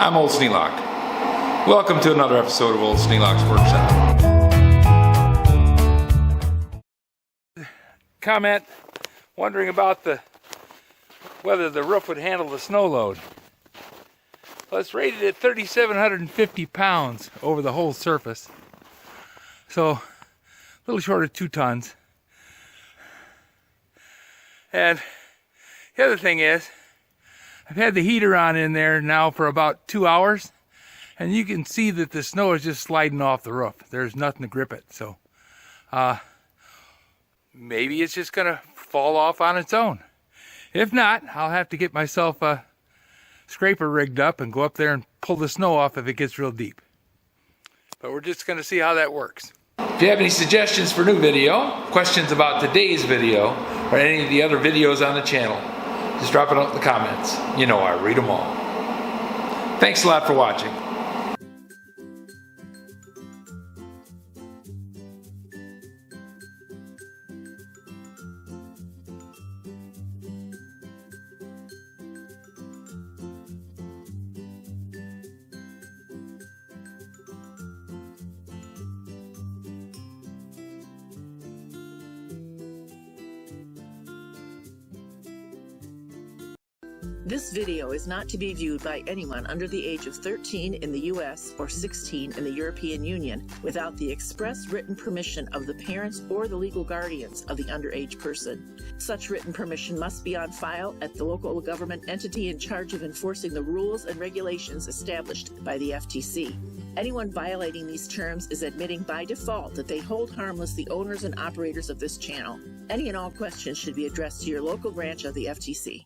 I'm Old Sneelock. Welcome to another episode of Old Sneelock's Workshop. Comment wondering about whether the roof would handle the snow load. Well, it's rated at 3,750 pounds over the whole surface. So a little short of 2 tons. And the other thing is, I've had the heater on in there now for about 2 hours, and you can see that the snow is just sliding off the roof. There's nothing to grip it, so maybe it's just gonna fall off on its own. If not, I'll have to get myself a scraper rigged up and go up there and pull the snow off if it gets real deep. But we're just gonna see how that works. If you have any suggestions for new video, questions about today's video, or any of the other videos on the channel, just drop it out in the comments. You know I read them all. Thanks a lot for watching. This video is not to be viewed by anyone under the age of 13 in the U.S. or 16 in the European Union without the express written permission of the parents or the legal guardians of the underage person. Such written permission must be on file at the local government entity in charge of enforcing the rules and regulations established by the FTC. Anyone violating these terms is admitting by default that they hold harmless the owners and operators of this channel. Any and all questions should be addressed to your local branch of the FTC.